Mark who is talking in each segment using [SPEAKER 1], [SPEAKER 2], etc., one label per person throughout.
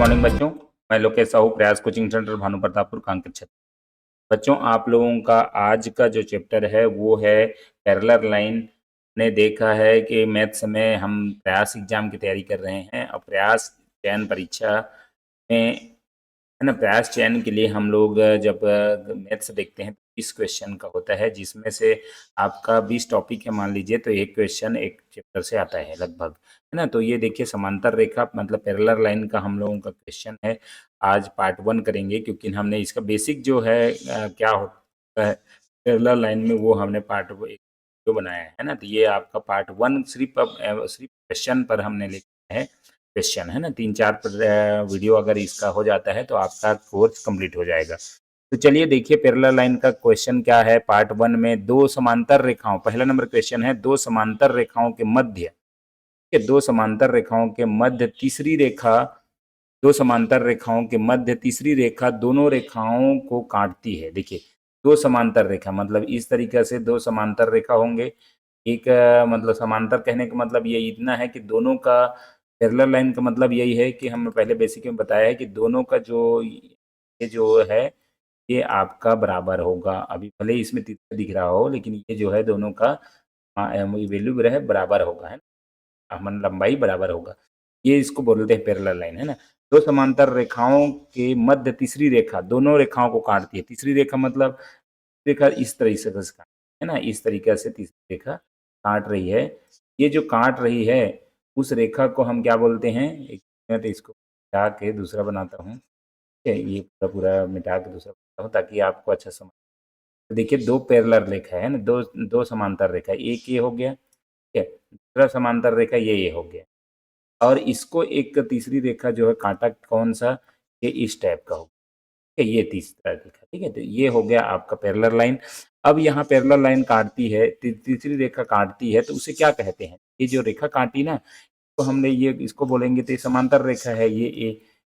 [SPEAKER 1] Morning बच्चों, मैं लोकेश साहू प्रयास कोचिंग सेंटर भानु प्रतापपुर कांकेर छत्तीसगढ़। बच्चों, आप लोगों का आज का जो चैप्टर है वो है पैरेलल लाइन। ने देखा है कि मैथ्स में हम प्रयास एग्जाम की तैयारी कर रहे हैं और प्रयास चयन परीक्षा में है ना, प्रयास चयन के लिए हम लोग जब मैथ्स देखते हैं तो 20 क्वेश्चन का होता है, जिसमें से आपका 20 टॉपिक है मान लीजिए, तो एक क्वेश्चन एक चैप्टर से आता है लगभग, है ना। तो ये देखिए समांतर रेखा मतलब पैरेलल लाइन का हम लोगों का क्वेश्चन है। आज पार्ट 1 करेंगे क्योंकि हमने इसका बेसिक जो है क्या होता है पैरेलल लाइन में, वो हमने पार्ट जो बनाया है ना। तो ये आपका पार्ट 1 सिर्फ क्वेश्चन पर हमने लिखा है क्वेश्चन, है ना। 3-4 वीडियो अगर इसका हो जाता है तो आपका कोर्स कंप्लीट हो जाएगा। तो चलिए देखिए पैरेलल लाइन का क्वेश्चन क्या है। पार्ट 1 में दो समांतर रेखाओं, पहला नंबर क्वेश्चन है, दो समांतर रेखाओं के मध्य, दो समांतर रेखाओं के मध्य तीसरी रेखा, दो समांतर रेखाओं के मध्य तीसरी रेखा दोनों रेखाओं को काटती है। देखिए दो समांतर रेखा मतलब इस तरीके से दो समांतर रेखा होंगे। एक मतलब समांतर कहने का मतलब ये इतना है कि दोनों का, पैरेलल लाइन का मतलब यही है कि हमने पहले बेसिक में बताया है कि दोनों का जो ये जो है ये आपका बराबर होगा। अभी भले ही इसमें तिरछा दिख रहा हो लेकिन ये जो है दोनों का वैल्यू रहे बराबर होगा, है ना, मन लंबाई बराबर होगा। ये इसको बोलते हैं पैरेलल लाइन, है ना। दो समांतर रेखाओं के मध्य तीसरी रेखा दोनों रेखाओं को काटती है। तीसरी रेखा मतलब रेखा इस तरीके से है ना, इस तरीके से तीसरी रेखा काट रही है। ये जो काट रही है उस रेखा को हम क्या बोलते हैं, एक मिनट इसको मिटा के दूसरा बनाता हूँ। ठीक है, ये पूरा पूरा मिटा के दूसरा बनाता हूँ ताकि आपको अच्छा समझ। तो देखिए दो पैरेलल रेखा है ना, दो दो समांतर रेखा, एक ये हो गया, ठीक है, दूसरा समांतर रेखा ये हो गया, और इसको एक तीसरी रेखा जो है कांटा कौन सा, ये इस टाइप का होगा। ठीक है, ये तीसरा रेखा, ठीक है। तो ये हो गया आपका पैरेलल लाइन। अब यहाँ पैरेलल लाइन काटती है, तीसरी रेखा काटती है, तो उसे क्या कहते हैं, ये जो रेखा काटी ना, तो हमने ये इसको बोलेंगे तो ये समांतर रेखा है, ये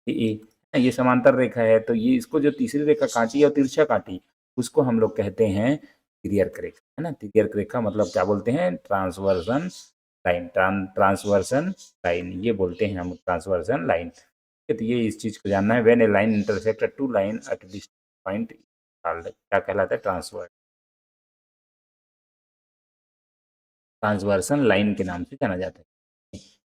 [SPEAKER 1] ए, ये समांतर रेखा है। तो ये इसको जो तीसरी रेखा काटी और तिरछा काटी उसको हम लोग कहते हैं तिर्यक रेखा, है ना। तिर्यक रेखा मतलब क्या बोलते हैं, ट्रांसवर्सन लाइन, ट्रांसवर्सन लाइन ये बोलते हैं हम, ट्रांसवर्सन लाइन। तो ये इस चीज को जानना है, when a line intersect two line at this point क्या कहलाता है, ट्रांसवर्सन लाइन के नाम से जाना जाता है।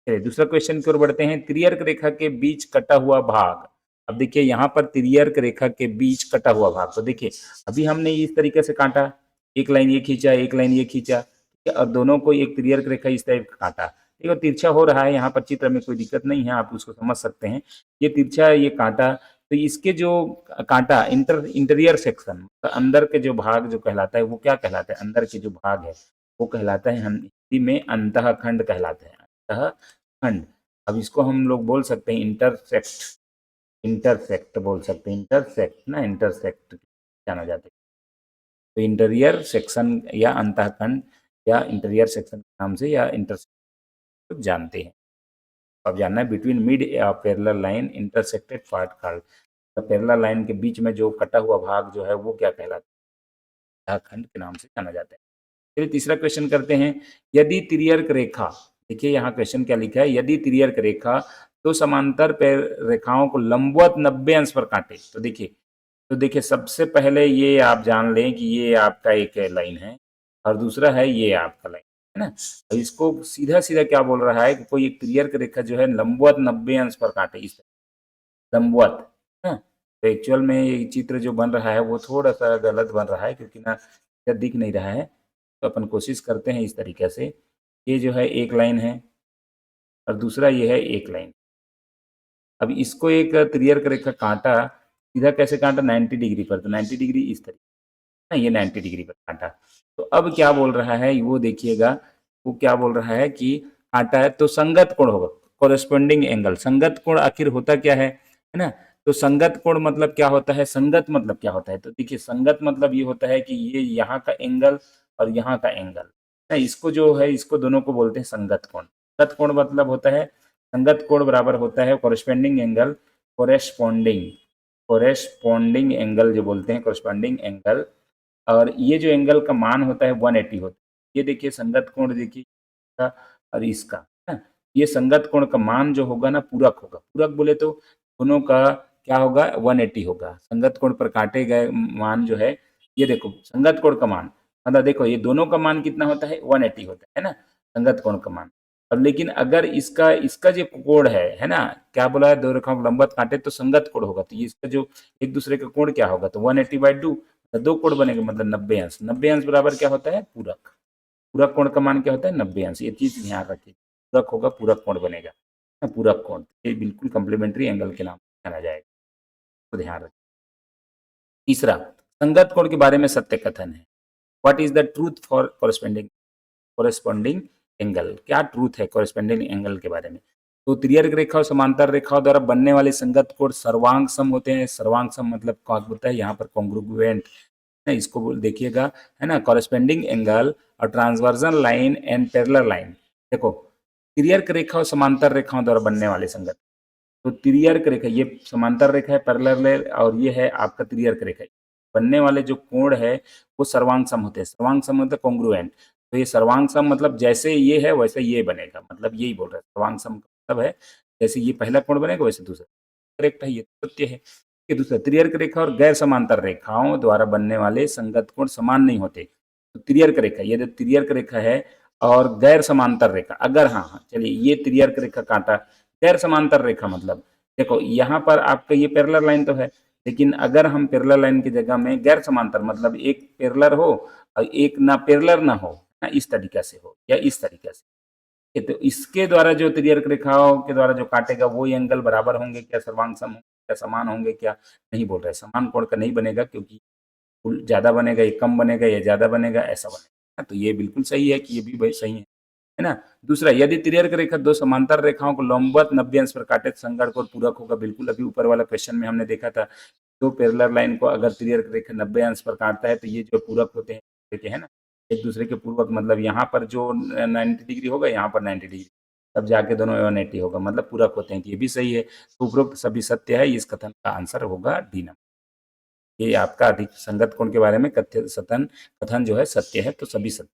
[SPEAKER 1] चलिए दूसरा क्वेश्चन की ओर बढ़ते हैं। तिर्यक रेखा के बीच कटा हुआ भाग। अब देखिए यहाँ पर तिर्यक रेखा के बीच कटा हुआ भाग, तो देखिए अभी हमने इस तरीके से काटा, एक लाइन ये खींचा एक लाइन ये खींचा, ठीक है, और दोनों को एक तिर्यक रेखा इस टाइप का काटा। ठीक है, तिरछा हो रहा है यहाँ पर, चित्र में कोई दिक्कत नहीं है, आप उसको समझ सकते हैं। ये तिरछा ये काटा, तो इसके जो कांटा इंटीरियर सेक्शन, अंदर के जो भाग जो कहलाता है वो क्या कहलाता है, अंदर के जो भाग है वो कहलाता है, हम हिंदी में अंतःखंड कहलाते हैं, अंतःखंड। अब इसको हम लोग बोल सकते हैं इंटरसेक्ट, इंटरसेक्ट बोल सकते हैं, इंटरसेक्ट ना, इंटरसेक्ट जाना जाता है। तो इंटीरियर सेक्शन या अंतःखंड या इंटीरियर सेक्शन के नाम से या इंटरसेक्ट जानते हैं। अब जानना है between mid parallel line intersected part called, parallel line के बीच में जो कटा हुआ भाग जो है वो क्या कहलाता है, खंड के नाम से जाना जाता है। फिर तीसरा क्वेश्चन करते हैं। यदि तिर्यक रेखा, देखिए यहाँ क्वेश्चन क्या लिखा है, यदि तिर्यक रेखा तो समांतर रेखाओं को लंबवत 90 अंश पर काटे, तो देखिए सबसे पहले ये आप जान लें कि ये आपका एक लाइन है और दूसरा है ये आपका लाइन, है ना। अब इसको सीधा सीधा क्या बोल रहा है कि कोई एक तिर्यक रेखा जो है लंबवत 90 अंश पर काटे, इस लंबवत, है ना। तो एक्चुअल में ये चित्र जो बन रहा है वो थोड़ा सा गलत बन रहा है क्योंकि ना दिख नहीं रहा है। तो अपन कोशिश करते हैं इस तरीके से, ये जो है एक लाइन है और दूसरा ये है एक लाइन। अब इसको एक तिर्यक रेखा काटा, सीधा कैसे काटा, 90 डिग्री पर, तो 90 डिग्री इस तरीके ना, ये 90 डिग्री पर काटा। तो अब क्या बोल रहा है वो देखिएगा, वो क्या बोल रहा है कि काटा है तो संगत कोण होगा, कोरेस्पोंडिंग एंगल। संगत कोण आखिर होता क्या है ना। तो संगत कोण मतलब क्या होता है, संगत मतलब क्या होता है, तो देखिए संगत मतलब ये होता है कि ये यहाँ का एंगल और यहाँ का एंगल ना, इसको जो है इसको दोनों को बोलते हैं संगत कोण। संगत कोण मतलब होता है, संगत कोण बराबर होता है corresponding angle, corresponding corresponding angle जो बोलते हैं, कोरेस्पोंडिंग एंगल, और ये जो एंगल का मान होता है 180 होता है। ये देखिए संगत कोण देखिए इसका और इसका, है। ये संगत कोण का मान जो होगा ना पूरक होगा, पूरक बोले तो दोनों का क्या होगा 180 होगा। संगत कोण पर काटे गए मान जो है, ये देखो संगत कोण का मान, मतलब देखो ये दोनों का मान कितना होता है 180 होता है ना, संगत कोण का मान। अब लेकिन अगर इसका इसका जो कोण है ना, क्या बोला है, दो रेखाओं को लंबवत काटे तो संगत कोण होगा, तो ये इसका जो एक दूसरे का कोण क्या होगा, तो 180/2, तो दो कोण बनेगा मतलब 90 अंश। 90 अंश बराबर क्या होता है पूरक। पूरक कोण का मान क्या होता है 90 अंश, ये चीज ध्यान रखिए। पूरक होगा पूरक कोण बनेगा, पूरक कोण, ये बिल्कुल कॉम्प्लीमेंट्री एंगल के नाम से जाना जाएगा, तो ध्यान रखिए। तीसरा, संगत कोण के बारे में सत्य कथन है। What is the truth for corresponding angle, क्या ट्रूथ है कॉरेस्पॉन्डिंग एंगल के बारे में। तो तिर्यक रेखा और समांतर रेखाओं द्वारा बनने वाले संगत कोण सर्वांग सम होते हैं। सर्वांग सम मतलब क्या होता है, यहाँ पर कॉन्ग्रुएंट है, इसको देखिएगा, है ना। कॉरेस्पॉन्डिंग एंगल और transversion line and parallel line. देखो तिर्यक रेखा और समांतर रेखाओं द्वारा बनने वाले संगत, तो तिर्यक रेखा ये समांतर रेखा है, पैरेलल है, और ये है आपका तिर्यक रेखा। बनने वाले जो कोण है वो सर्वांग सम होते हैं। सर्वांग सम मतलब कॉन्ग्रुएंट, तो ये सर्वांग सम मतलब जैसे ये है वैसे ये बनेगा, मतलब यही बोल रहा है सर्वांग सम का मतलब है जैसे ये पहला कोण बनेगा वैसे दूसरा। करेक्ट है, ये सत्य है। कि दूसरा, तिर्यक रेखा और गैर समांतर रेखाओं द्वारा बनने वाले संगत कोण समान नहीं होते। तो तिर्यक रेखा, ये जो तिर्यक रेखा है और गैर समांतर रेखा, अगर हाँ हाँ चलिए ये तिर्यक रेखा काटा, गैर समांतर रेखा मतलब देखो यहाँ पर आपका ये पैरेलल लाइन तो है, लेकिन अगर हम पैरेलल लाइन की जगह में गैर समांतर मतलब एक पैरेलल हो और एक ना पैरेलल ना हो, ना इस तरीका से हो या इस तरीका से, तो इसके द्वारा जो तिर्यक रेखाओं के द्वारा जो काटेगा वो एंगल बराबर होंगे क्या, सर्वांग सम क्या, समान होंगे क्या, नहीं बोल रहे। समान कोण का नहीं बनेगा, क्योंकि ज्यादा बनेगा ये कम बनेगा, या ज्यादा बनेगा ऐसा बनेगा। तो ये बिल्कुल सही है कि ये भी सही है ना। दूसरा, यदि तिर्यक रेखा दो समांतर रेखाओं को लंबवत 90 अंश पर काटे तो संगत कोण पूरक होगा। बिल्कुल अभी ऊपर वाला क्वेश्चन में हमने देखा था, दो पैरेलल लाइन को अगर तिर्यक रेखा 90 अंश पर काटता है तो ये जो पूरक होते हैं, देखिए है ना, एक दूसरे के पूर्वक, मतलब यहाँ पर जो 90 डिग्री होगा यहाँ पर 90 डिग्री, तब जाके दोनों 180 होगा, मतलब पूरक होते हैं, तो ये भी सही है। तो उपरोक्त सभी सत्य है, इस कथन का आंसर होगा डी नंबर। ये आपका अधिक संगत कोण के बारे में कथ्य सतन कथन जो है सत्य है, तो सभी सत्य।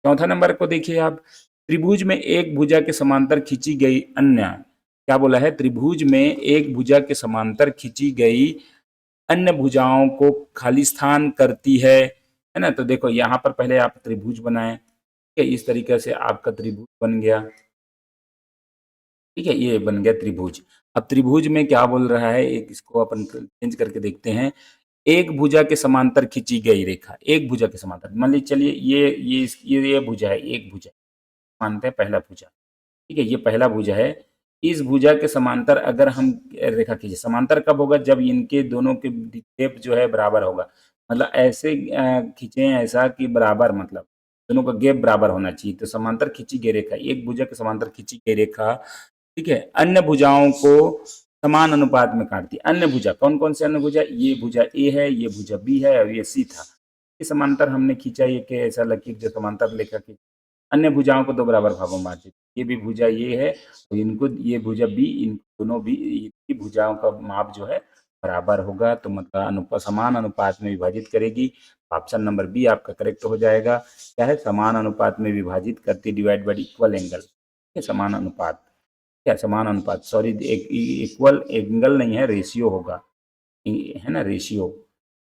[SPEAKER 1] चौथा नंबर को देखिए आप, त्रिभुज में एक भुजा के समांतर खींची गई अन्य, क्या बोला है, त्रिभुज में एक भुजा के समांतर खींची गई अन्य भुजाओं को खाली स्थान करती है ना। तो देखो यहाँ पर पहले आप त्रिभुज बनाए, ठीक है, इस तरीके से आपका त्रिभुज बन गया, ठीक है, ये बन गया त्रिभुज। अब त्रिभुज में क्या बोल रहा है, एक इसको अपन चेंज करके देखते हैं। एक भुजा के समांतर खींची गई रेखा, एक भुजा के समांतर, मान लीजिए चलिए ये भुजा है, एक भुजा मानते हैं पहला भुजा, ठीक है, ये पहला भुजा है। इस भुजा के समांतर अगर हम रेखा खींचे, समांतर कब होगा, जब इनके दोनों के गेप जो है बराबर होगा, मतलब ऐसे खींचे ऐसा कि बराबर, मतलब दोनों का गेप बराबर होना चाहिए। तो समांतर खींची गई रेखा, एक भुजा के समांतर खींची गई रेखा, ठीक है, अन्य भुजाओं को समान अनुपात में काटती है। अन्य भुजा कौन कौन से अन्य भुजा, ये भुजा ए है, ये भुजा बी है और ये सी था। ये समांतर हमने खींचा, ये के ऐसा लकीर जो समांतर लेखा खींचा, अन्य भुजाओं को दो बराबर भागों में बांट दीजिए। ये भी भुजा ये है और इनको ये भुजा बी, इन दोनों भी इनकी भुजाओं का माप जो है बराबर होगा, तो मतलब समान अनुपात में विभाजित करेगी। ऑप्शन नंबर बी आपका करेक्ट हो जाएगा। क्या है, समान अनुपात में विभाजित करती, डिवाइड बाई इक्वल एंगल, समान अनुपात, क्या समान अनुपात, सॉरी इक्वल एंगल नहीं है, रेशियो होगा, है ना, रेशियो।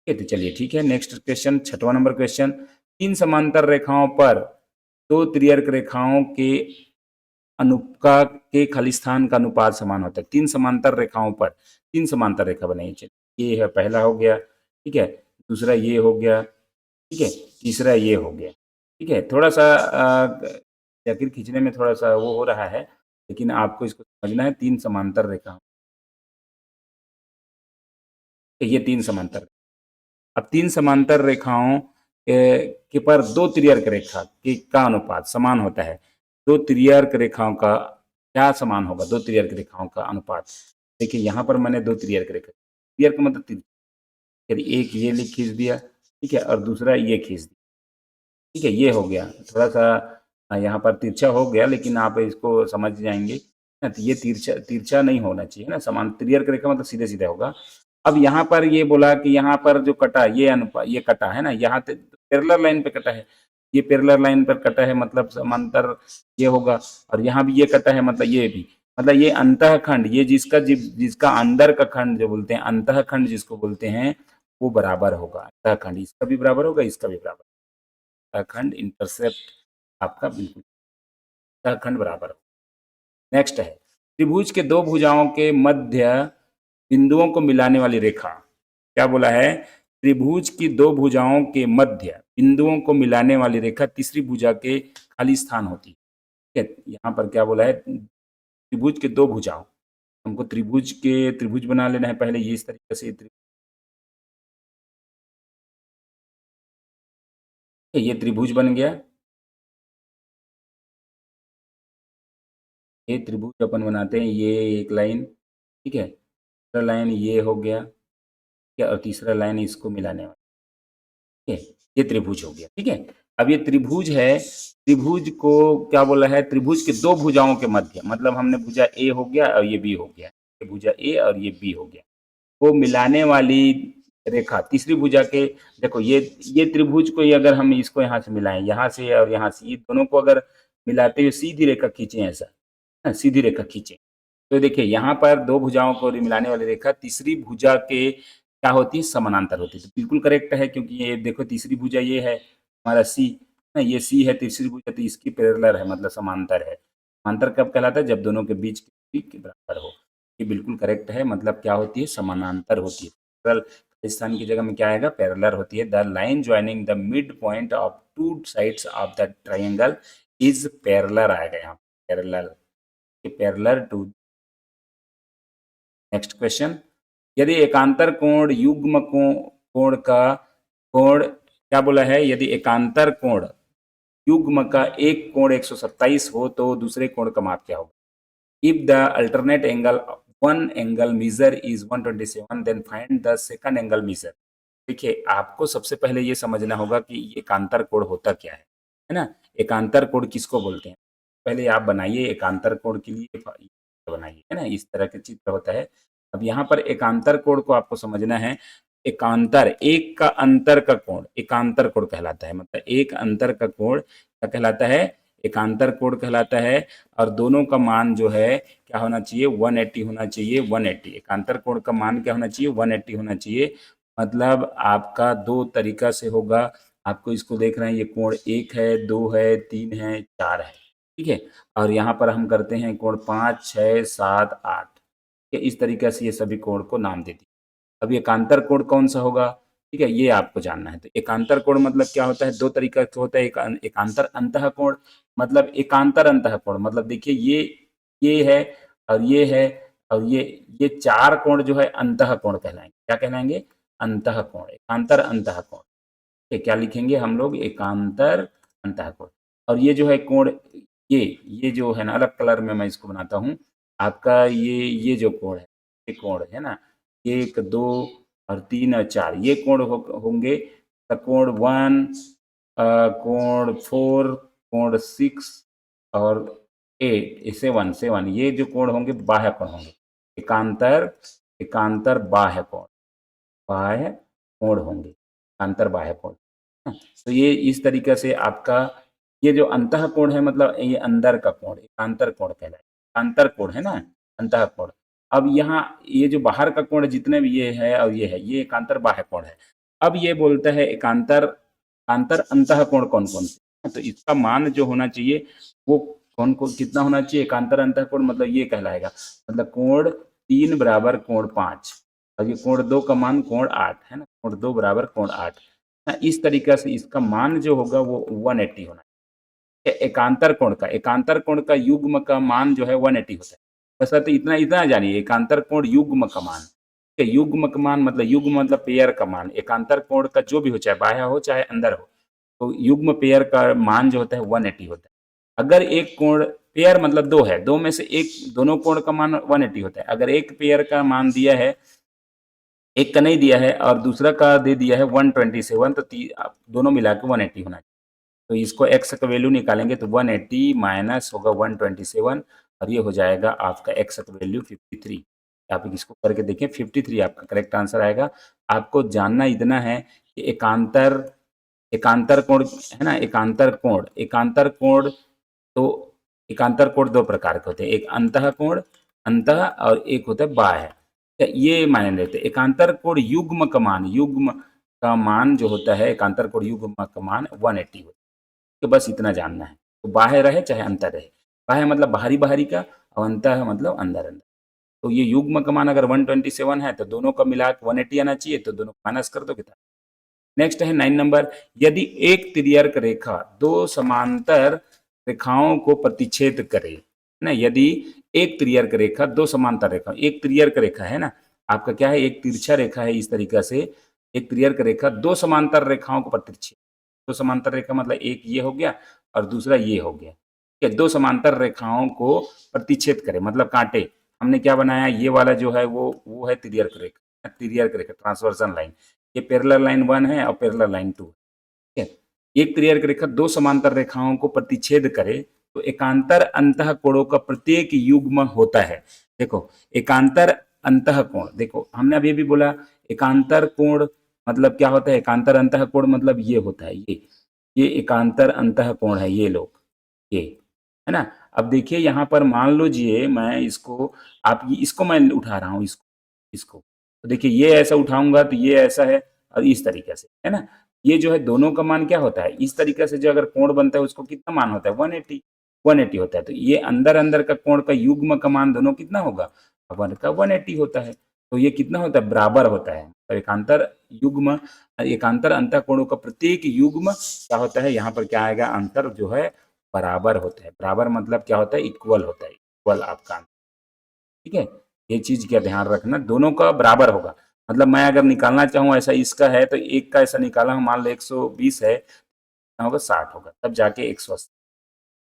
[SPEAKER 1] तो चलिए ठीक है, नेक्स्ट क्वेश्चन, छठवां नंबर क्वेश्चन, तीन समांतर रेखाओं पर दो तिर्यक रेखाओं के अनुका के खालिस्थान का अनुपात समान होता है। तीन समांतर रेखाओं पर, तीन समांतर रेखा बनाई, चलिए ये है पहला हो गया, ठीक है, दूसरा ये हो गया, ठीक है, तीसरा ये हो गया, ठीक है। थोड़ा सा लकीर खींचने में थोड़ा सा वो हो रहा है, लेकिन आपको इसको समझना है। तीन समांतर रेखा, ये तीन समांतर, अब तीन समांतर रेखाओं के पर दो तिर्यक रेखा के का अनुपात समान होता है। दो तिर्यक रेखाओं का क्या समान होगा, दो तिर्यक रेखाओं का अनुपात। देखिए यहाँ पर मैंने दो तिर्यक रेखा, तिर्यक मतलब यदि एक ये लिख खींच दिया, ठीक है, और दूसरा ये खींच दिया, ठीक है, ये हो गया। थोड़ा सा यहाँ पर तिरछा हो गया, लेकिन आप इसको समझ जाएंगे ना, तो ये तिरछा तिरछा नहीं होना चाहिए ना, समान तिर्यक रेखा मतलब सीधे सीधे होगा। अब यहाँ पर ये बोला कि यहाँ पर जो कटा ये अनुपात, ये कटा है ना, यहाँ पैरेलल लाइन पे कटा है, ये पैरेलल लाइन पर कटा है मतलब समांतर ये होगा, और यहाँ भी ये कटा है मतलब ये भी, मतलब ये अंतःखंड, ये जिसका अंदर का खंड जो बोलते हैं, अंतःखंड जिसको बोलते हैं, वो बराबर होगा। अंतःखंड इसका भी बराबर होगा, इसका भी बराबर। अंतःखंड इंटरसेप्ट आपका बिल्कुल अंतःखंड बराबर होगा। नेक्स्ट है, त्रिभुज के दो भुजाओं के मध्य बिंदुओं को मिलाने वाली रेखा। क्या बोला है? त्रिभुज की दो भुजाओं के मध्य बिंदुओं को मिलाने वाली रेखा तीसरी भुजा के खाली स्थान होती है। ठीक है, यहाँ पर क्या बोला है? त्रिभुज के दो भुजाओं, हमको त्रिभुज बना लेना है पहले। ये इस तरीके से ये त्रिभुज बन गया। ये त्रिभुज अपन बनाते हैं, ये एक लाइन, ठीक है, दूसरा लाइन ये हो गया, ठीक है, और तीसरा लाइन इसको मिलाने वाला, ठीक है, ये त्रिभुज हो गया। ठीक है, अब ये त्रिभुज है, त्रिभुज को क्या बोला है? त्रिभुज के दो भुजाओं के मध्य, मतलब हमने भुजा ए हो गया और ये बी हो गया, ये भुजा ए और ये बी हो गया, को मिलाने वाली रेखा तीसरी भुजा के। देखो ये त्रिभुज को, ये अगर हम इसको यहाँ से मिलाएं, यहाँ से और यहाँ से, ये दोनों को अगर मिलाते हुए सीधी रेखा खींचे ऐसा, सीधी रेखा खींचे, तो देखिए यहाँ पर दो भुजाओं को मिलाने वाली रेखा तीसरी भुजा के क्या होती है? समानांतर होती है। तो बिल्कुल करेक्ट है, क्योंकि ये देखो तीसरी भुजा ये है हमारा सी, ये सी है तीसरी भुजा, तो इसकी पैरेलल है, मतलब समांतर है। समांतर कब कहलाता है? जब दोनों के बीच के बराबर हो। ये बिल्कुल करेक्ट है, मतलब क्या होती है? समानांतर होती है। पैरेलल स्थान की जगह में क्या आएगा? पैरेलल होती है। The line joining the mid point of two sides of the triangle is parallel आएगा यहाँ, parallel, parallel to. Next question, यदि एकांतर कोण युग्म कोण का कोण, क्या बोला है? यदि एकांतर कोण युग्म का एक कोण 127 हो तो दूसरे कोण का माप क्या होगा? If the alternate angle one angle measure is 127, then find the second angle measure. देखिए, आपको सबसे पहले ये समझना होगा कि एकांतर कोण होता क्या है ना? एकांतर कोण किसको बोलते हैं? पहले आप बनाइए एकांतर कोण के लिए, बनाइए, है ना, इस तरह के चित्र होता है। अब यहाँ पर एकांतर कोण को आपको समझना है। एकांतर, एक का अंतर का कोण एकांतर कोण कहलाता है। मतलब एक अंतर का कोण क्या कहलाता है? एकांतर कोण कहलाता है। और दोनों का मान जो है क्या होना चाहिए? 180 होना चाहिए। 180 एकांतर कोण का मान क्या होना चाहिए? 180 होना चाहिए। मतलब आपका दो तरीका से होगा। आपको इसको देख रहे हैं, ये कोण एक है, दो है, तीन है, चार है, ठीक है। और यहाँ पर हम करते हैं कोण 5, 6, 7, 8, इस तरीके से ये सभी कोण को नाम दे दिए। अब एकांतर कोण कौन सा होगा? ठीक है, ये आपको जानना है। तो एकांतर कोण मतलब क्या होता है? दो तरीका से होता है। एकांतर अंतः कोण, मतलब एकांतर अंतः कोण मतलब देखिए ये है और ये है और ये चार कोण जो है अंतः कोण कहलाएंगे। क्या कहलाएंगे? अंतः कोण, एकांतर अंतः कोण। क्या लिखेंगे हम लोग? एकांतर अंतः कोण। और ये जो है कोण, ये जो है ना, अलग कलर में मैं इसको बनाता हूँ। आपका ये जो कोण है, ये कोण है ना, एक, दो और तीन और चार, ये कोण होंगे। कोण 1, कोण 4, कोण 6 और 8, 7, ये जो कोण होंगे बाह्य कोण होंगे। एकांतर बाह्य कोण, बाह्य कोण होंगे, एकांतर बाह्य कोण। तो ये इस तरीके से आपका ये जो अंतः कोण है, मतलब ये अंदर का कोण एकांतर कोण कहलाए। एकांतर कोण है ना, अंतः कोण। अब यहाँ ये जो बाहर का कोण जितने भी ये है और ये है, ये एकांतर बाह्य कोण है। अब ये बोलता है एकांतर एकांतर अंतः कोण कौन कौन से, तो इसका मान जो होना चाहिए वो कौन को कितना होना चाहिए? एकांतर अंतः कोण मतलब ये कहलाएगा, मतलब कोण 3 बराबर कोण 5, और ये कोण 2 का मान कोण 8 है ना, कोण 2 बराबर कोण 8। इस तरीके से इसका मान जो होगा वो 180 होना है। एकांतर कोण का युग्म का मान जो है 180 होता है। बस तो इतना इतना जानिए, एकांतर कोण युग्म का मान, युग्म का मान मतलब युग्म मतलब पेयर का मान। एकांतर कोण का जो भी हो, चाहे बाह्य हो चाहे अंदर हो, तो युग्म पेयर का मान जो होता है 180 होता है। अगर एक कोण पेयर मतलब दो है, दो में से एक, दोनों कोण का मान 180 होता है। अगर एक पेयर का मान दिया है, एक का नहीं दिया है और दूसरा का दे दिया है 127, तो दोनों मिला के 180 होना चाहिए। तो इसको एक्स का वैल्यू निकालेंगे तो 180 माइनस होगा 127, और ये हो जाएगा आपका एक्स का वैल्यू 53। आप इसको करके देखिए, 53 आपका करेक्ट आंसर आएगा। आपको जानना इतना है कि एकांतर एकांतर कोण है ना, एकांतर कोण तो एकांतर कोण दो प्रकार के होते हैं, एक अंतः कोण अंतः और एक होता है बाह्य। ये मायने लेते हैं। एकांतर कोण युग्म का मान जो होता है, एकांतर कोण युग्म का मान 180 होता है। तो बस इतना जानना है। तो बाह्य रहे चाहे अंतर रहे, बाह्य मतलब बाहरी बाहरी का और अंतः मतलब अंदर अंदर। तो ये युग्म का मान अगर 127 है तो दोनों का मिला 180 आना चाहिए, तो दोनों माइनस कर दो कितना। नेक्स्ट है 9 नंबर, यदि एक तिर्यक रेखा दो समांतर रेखाओं को प्रतिच्छेद करे ना, यदि एक तिर्यक रेखा दो समांतर रेखा, एक तिर्यक रेखा है ना आपका, क्या है, एक तिरछा रेखा है इस तरीका से, एक तिर्यक रेखा दो समांतर रेखाओं को प्रतिच्छेद, दो समांतर रेखा मतलब एक ये हो गया और दूसरा ये हो गया, ठीक है, दो समांतर रेखाओं को प्रतिच्छेद करे मतलब कांटे। हमने क्या बनाया, ये वाला जो है वो है तिर्यक रेखा, तिर्यक रेखा ट्रांसवर्सन लाइन, ये पैरेलल लाइन 1 है और पैरेलल लाइन 2, ठीक है। एक तिर्यक रेखा दो समांतर रेखाओं को प्रतिच्छेद करे तो एकांतर अंतः कोणों का प्रत्येक युग्म होता है। देखो एकांतर अंतः कोण, देखो हमने अभी भी बोला एकांतर कोण मतलब क्या होता है, एकांतर अंतः कोण मतलब ये होता है, ये एकांतर अंतः कोण है, ये लोग, ये है ना। अब देखिए यहाँ पर मान लीजिए मैं इसको, आप इसको मैं उठा रहा हूँ, इसको तो देखिए ये ऐसा उठाऊंगा तो ये ऐसा है और इस तरीके से, है ना। ये जो है दोनों का मान क्या होता है, इस तरीके से जो अगर कोण बनता है उसको कितना मान होता है, 180 होता है। तो ये अंदर अंदर का कोण का युग्म का मान दोनों कितना होगा, वन का 180 होता है। तो ये कितना होता है, बराबर होता है। तो एकांतर युग्म, एकांतर अंतः कोणों का प्रत्येक युग्म क्या होता है, यहाँ पर क्या आएगा, अंतर जो है बराबर होता है। बराबर मतलब क्या होता है, इक्वल होता है, इक्वल आपका, ठीक है। ये चीज क्या ध्यान रखना, दोनों का बराबर होगा। मतलब मैं अगर निकालना चाहूँ ऐसा इसका है तो एक का ऐसा निकाला हूं, मान लो 120 है, होगा 60 होगा, तब जाके 180।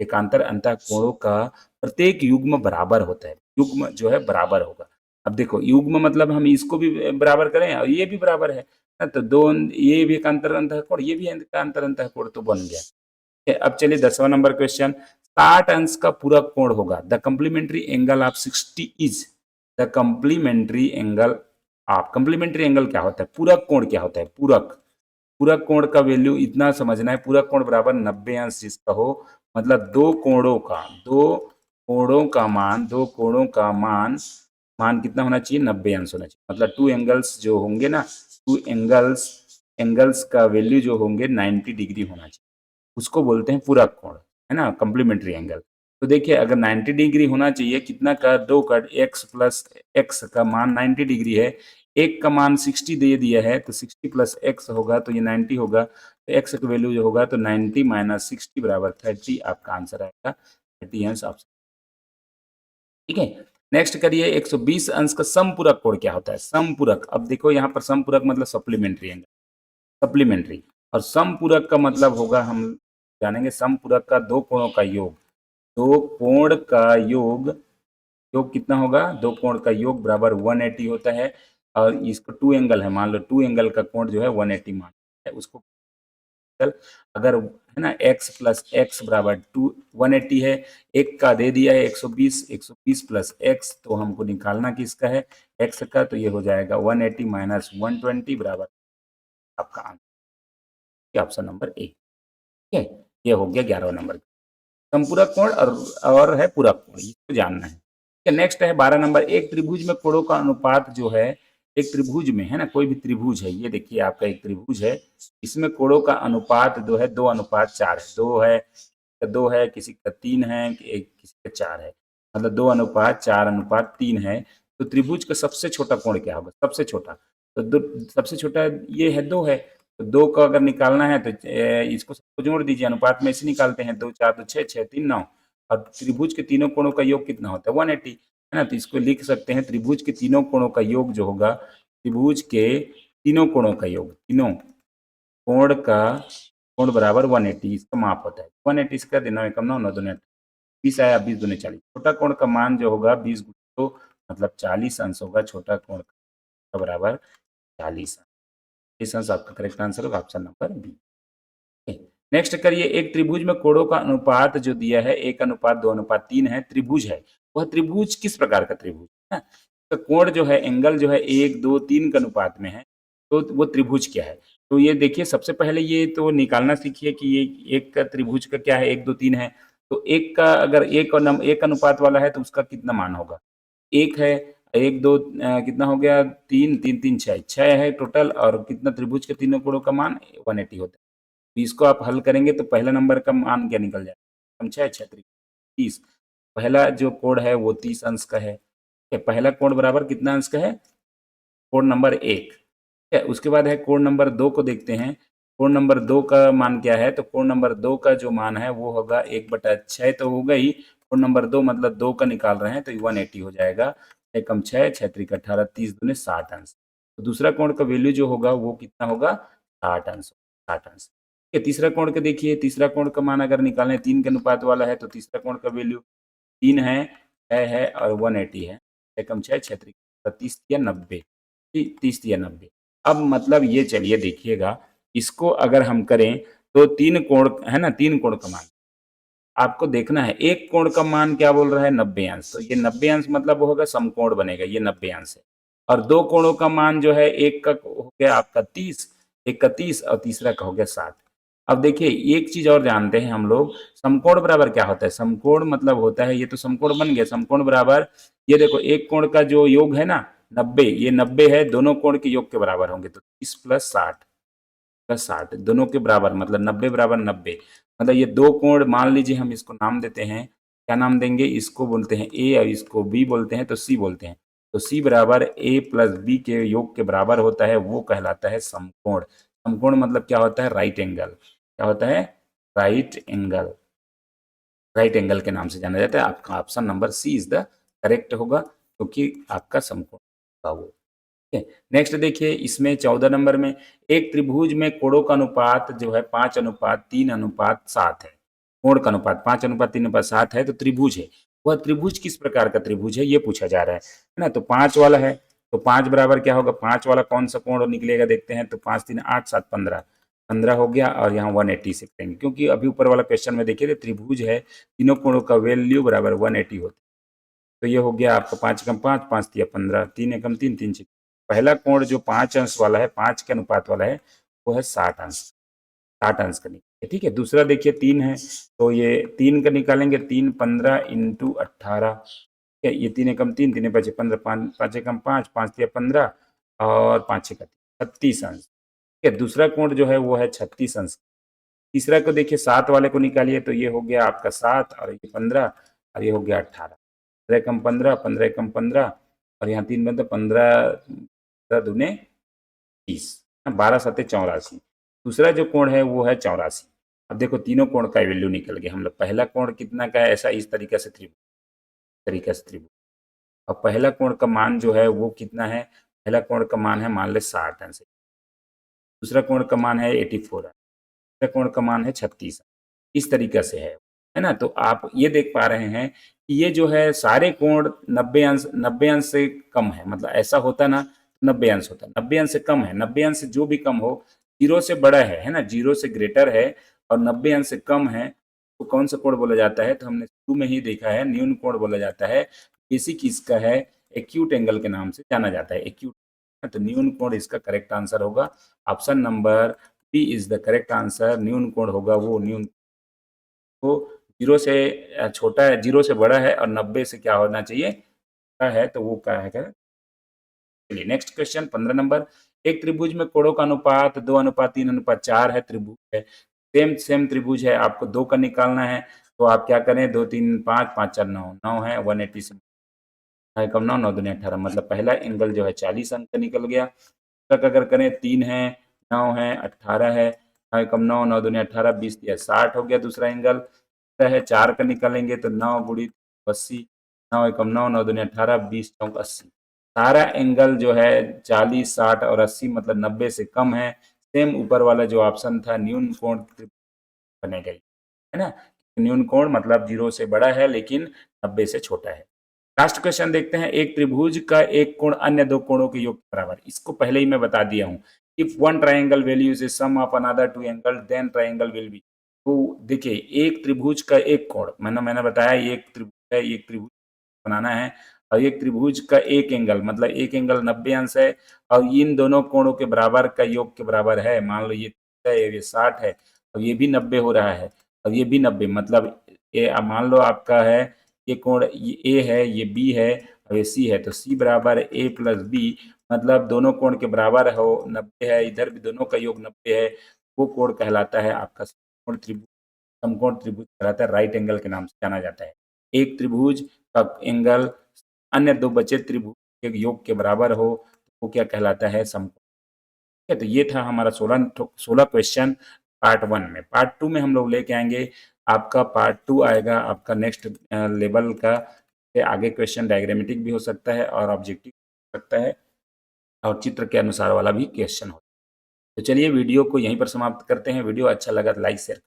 [SPEAKER 1] एकांतर अंतः कोणों का प्रत्येक युग्म बराबर होता है, युग्म जो है बराबर होगा। अब देखो युग्म मतलब हम इसको भी बराबर करें और ये भी बराबर है ना, तो दो, ये भी एकांतर अंतः कोण, ये भी एकांतर अंतः कोण, तो बन गया। अब चलिए 10वां नंबर क्वेश्चन, 60 अंश का पूरक कोण होगा, the complementary angle of 60 is, the complementary angle of, complementary angle क्या होता है, पूरक कोण क्या होता है, पूरक, पूरक कोण का वैल्यू इतना समझना है, पूरक कोण बराबर 90 अंश जिसका हो, मतलब दो कोणों का मान कितना होना चाहिए, 90 अंश होना चाहिए। मतलब टू एंगल्स जो होंगे ना, टू एंगल्स का वैल्यू जो होंगे 90 डिग्री होना चाहिए, उसको बोलते हैं पूरक कोण, है ना, कम्प्लीमेंट्री एंगल। तो देखिए अगर 90 डिग्री होना चाहिए, कितना का, दो का x प्लस एक्स का मान 90 डिग्री है, एक का मान 60 दे दिया है तो 60 प्लस एक्स होगा तो ये 90 होगा, तो x का वैल्यू जो होगा तो 90 माइनस 60 बराबर 30, आपका आंसर आएगा 30 अंश ऑप्शन, ठीक है। नेक्स्ट करिए 120 अंश का समपूरक कोण क्या होता है, समपूरक। अब देखो यहाँ पर समपूरक मतलब सप्लीमेंट्री एंगल, सप्लीमेंट्री, और समपूरक का मतलब होगा, हम जानेंगे समपूरक का दो कोणों का योग, दो कोण का योग, योग कितना होगा, दो कोण का योग बराबर 180 होता है। और इसको टू एंगल है, मान लो टू एंगल का कोण जो है 180 मान है उसको, अगर है ना x प्लस एक्स बराबर 180 है, एक का दे दिया है 120 प्लस एक्स, तो हमको निकालना किसका है, x का, तो ये हो जाएगा 180 माइनस 120 बराबर आपका आंसर, ऑप्शन नंबर ए, ठीक है। ये हो गया 11वां नंबर, संपूरक कोण और है पूरक कोण, इसको जानना है। नेक्स्ट है 12 नंबर, एक त्रिभुज में कोणों का अनुपात जो है, एक त्रिभुज में है ना, कोई भी त्रिभुज है, ये देखिए आपका एक त्रिभुज है, इसमें कोणों का अनुपात जो है 2:4 है, दो है, किसी का 3 है, एक किसी का 4 है, मतलब 2:4:3 है। तो त्रिभुज का सबसे छोटा कोण क्या होगा, सबसे छोटा, तो सबसे छोटा ये है 2 है, तो 2 का अगर निकालना है तो इसको सबको जोड़ दीजिए, अनुपात में ऐसे निकालते हैं, 2 4 तो 6 6 3 9, और त्रिभुज के तीनों कोणों का योग कितना होता है, 180, है ना। तो इसको लिख सकते हैं, त्रिभुज के तीनों कोणों का योग जो होगा, त्रिभुज के तीनों कोणों का योग, तीनों कोण का कोण बराबर 180, इसका माप होता है 180, इसका दिन एकम 9 9 दूनी 20 आया, 20 दूनी 40, छोटा कोण का मान जो होगा 20 गुणित 2 मतलब 40 अंश होगा, छोटा कोण का बराबर 40 अंश, इस अंश आपका करेक्ट आंसर होगा, ऑप्शन नंबर बी। नेक्स्ट करिए, एक त्रिभुज में कोणों का अनुपात जो दिया है 1:2:3 है, त्रिभुज है, वह त्रिभुज किस प्रकार का त्रिभुज है, तो कोण जो है, एंगल जो है 1 2 3 के अनुपात में है, तो वो त्रिभुज क्या है। तो ये देखिए सबसे पहले ये तो निकालना सीखिए कि ये एक का त्रिभुज का क्या है, 1 2 3 है, तो एक का अगर एक अनुपात वाला है तो उसका कितना मान होगा? एक है, एक दो कितना हो गया, तीन, तीन तीन छह, छह है टोटल, और कितना त्रिभुज के तीनों कोणों का मान 180 होता है। तो इसको आप हल करेंगे तो पहला नंबर का मान क्या निकल जाएगा? हम छह छह 30। पहला जो कोण है वो 30 अंश का है। पहला कोण बराबर कितना अंश का है? कोण नंबर एक। ठीक है, उसके बाद है कोण नंबर दो को देखते हैं। कोण नंबर दो का मान क्या है? तो कोण नंबर दो का जो मान है वो होगा 1/6 तो होगा ही। कोण नंबर दो मतलब दो का निकाल रहे हैं तो 180 हो जाएगा। एकम छः, छः त्रिक 18, 30 दूने 60 अंश। तो दूसरा कोण का वैल्यू जो होगा वो कितना होगा? 60 अंश, 60 अंश। ठीक है, तीसरा कोण का देखिए, तीसरा कोण का मान अगर निकालें, 3 के अनुपात वाला है तो तीसरा कोण का वैल्यू 3 है, 6 है और 180 है। एकम छः, छः त्रिक 30 या 90, 30 या 90। अब मतलब ये चलिए देखिएगा, इसको अगर हम करें तो तीन कोण है ना, तीन कोण का मान आपको देखना है। एक कोण का मान क्या बोल रहा है? 90 अंश। तो ये 90 अंश मतलब वो होगा समकोण बनेगा, ये 90 अंश है। और दो कोणों का मान जो है, एक का हो गया आपका 30, एक का 30 और तीसरा का हो गया 60। अब देखिए एक चीज और जानते हैं हम लोग, समकोण बराबर क्या होता है? समकोण मतलब होता है, ये तो समकोण बन गया, समकोण बराबर ये देखो, एक कोण का जो योग है ना 90, ये 90 है, दोनों कोण के योग के बराबर होंगे, तो 30 प्लस 60 प्लस 60 दोनों के बराबर, मतलब 90 बराबर 90। मतलब ये दो कोण, मान लीजिए हम इसको नाम देते हैं, क्या नाम देंगे? इसको बोलते हैं ए और इसको बी बोलते हैं, तो सी बोलते हैं। तो सी बराबर ए प्लस बी के योग के बराबर होता है, वो कहलाता है समकोण। समकोण मतलब क्या होता है? Right angle. क्या होता है? Right angle. राइट एंगल के नाम से जाना जाता है। आपका option number C is the correct होगा, क्योंकि आपका समकोण होगा वो। नेक्स्ट देखिए, इसमें 14 नंबर में एक त्रिभुज में कोणों का अनुपात जो है 5:3:7 है। कोण का अनुपात 5:3:7 है, तो त्रिभुज है। वह त्रिभुज किस प्रकार का त्रिभुज है, ये पूछा जा रहा है ना। तो 5 वाला है, तो 5 बराबर क्या होगा? 5 वाला कौन सा कोण निकलेगा देखते हैं। तो 5 3 8 7 15, 15 हो गया, और यहाँ 180 से करेंगे, क्योंकि अभी ऊपर वाला क्वेश्चन में देखिए त्रिभुज है, तीनों कोणों का वैल्यू बराबर 180 होता है। तो ये हो गया आपका 5 एकम 5, 5 तिया 15, 3 एकम 3, 3 छः। पहला कोण जो 5 अंश वाला है, 5 के अनुपात वाला है, वो है 60 अंश, 60 अंश का निकालेंगे। ठीक है, दूसरा देखिए 3 है, तो ये 3 का निकालेंगे, 3 15 इंटू 18। ठीक है, ये 3 एकम 3, 3 5 15, 5 एकम 5, 5 तिया 15 और 5 छः 36 अंश। ठीक है, दूसरा कोण जो है वो है 36 अंश। तीसरा को देखिए 7 वाले को निकालिए, तो ये हो गया आपका 7 और ये 15 और ये हो गया 18। 15 एकम 15, 15 एकम 15 और यहाँ 3 बनता 15, 15 दूने 30, 12 सत्ते 84। दूसरा जो कोण है वो है 84। अब देखो तीनों कोण का वैल्यू निकल गया हम लोग। पहला कोण कितना का है? ऐसा इस तरीके से त्रिभुज। और पहला कोण का मान जो है वो कितना है? पहला कोण का मान है मान ले 60 अंश, दूसरा कोण का मान है 84, तीसरा कोण का मान है 36। इस तरीके से है ना। तो आप ये देख पा रहे हैं कि ये जो है सारे कोण 90 अंश से कम है। मतलब ऐसा होता ना, 90 अंश होता, 90 अंश से कम है। 90 अंश से जो भी कम हो, जीरो से बड़ा है ना, जीरो से ग्रेटर है, और 90 अंश से कम है, तो कौन सा कोण बोला जाता है? तो हमने शुरू में ही देखा है, न्यून कोण बोला जाता है। बेसिक इसका है एक्यूट एंगल के नाम से जाना जाता है, एक्यूट। तो न्यून कोण इसका करेक्ट आंसर होगा। Option number B is the correct answer. न्यून कोण होगा वो न्यून, वो जीरो से छोटा है, जीरो से बड़ा है, और 90 से क्या होना चाहिए? बड़ा है, तो वो क्या है? चलिए नेक्स्ट क्वेश्चन 15 नंबर। एक त्रिभुज में कोणों का अनुपात 2:3:4 है, त्रिभुज है, सेम सेम त्रिभुज है, आपको दो का निकालना है। तो आप क्या करें? 2 3 5, 5 4 9, 9 है, 180 से कम 9, 9 दूनी 18, मतलब पहला एंगल जो है 40 अंक का निकल गया। तक अगर करें 3 है, 9 है, 18 है, 9 कम 9, 9 दूनी 18, 20 या 60 हो गया दूसरा एंगल। है 4 का निकालेंगे तो 9 गुड़ी 80, 9 एकम 9, 9 दूनी 18, 20 चौक 80। सारा एंगल जो है 40, 60 और 80, मतलब 90 से कम है। सेम ऊपर वाला जो ऑप्शन था न्यून कोण बनेगा, है ना। न्यून कोण मतलब जीरो से बड़ा है लेकिन 90 से छोटा है। लास्ट क्वेश्चन देखते हैं। एक त्रिभुज का एक कोण अन्य दो कोणों के योग के बराबर। इसको पहले ही मैं बता दिया हूँ। If one triangle value is sum of another two angle then triangle will be. तो देखिए एक त्रिभुज का एक कोण, मैंने बताया एक त्रिभुज है, एक त्रिभुज बनाना है, और एक त्रिभुज का एक एंगल, मतलब एक एंगल 90 अंश है, और इन दोनों कोणों के बराबर का योग के बराबर है। मान लो ये 60 है और ये भी 90 हो रहा है और ये भी 90, मतलब ये मान लो आपका है ये कोण ये ए है, ये बी है और ये सी है, तो सी बराबर ए प्लस बी, मतलब दोनों कोण के बराबर हो, 90 है, इधर भी दोनों का योग 90 है, वो कोण कहलाता है आपका समकोण त्रिभुज। समकोण त्रिभुज कहलाता है, राइट एंगल के नाम से जाना जाता है। एक त्रिभुज का एंगल अन्य दो बचे त्रिभुज के योग के बराबर हो, वो क्या कहलाता है, समकोण। ठीक है, तो ये था हमारा 16 क्वेश्चन पार्ट 1 में। पार्ट 2 में हम लोग लेके आएंगे, आपका पार्ट 2 आएगा आपका नेक्स्ट लेवल का। आगे क्वेश्चन डायग्रामेटिक भी हो सकता है और ऑब्जेक्टिव हो सकता है और चित्र के अनुसार वाला भी क्वेश्चन हो। तो चलिए वीडियो को यहीं पर समाप्त करते हैं। वीडियो अच्छा लगा तो लाइक शेयर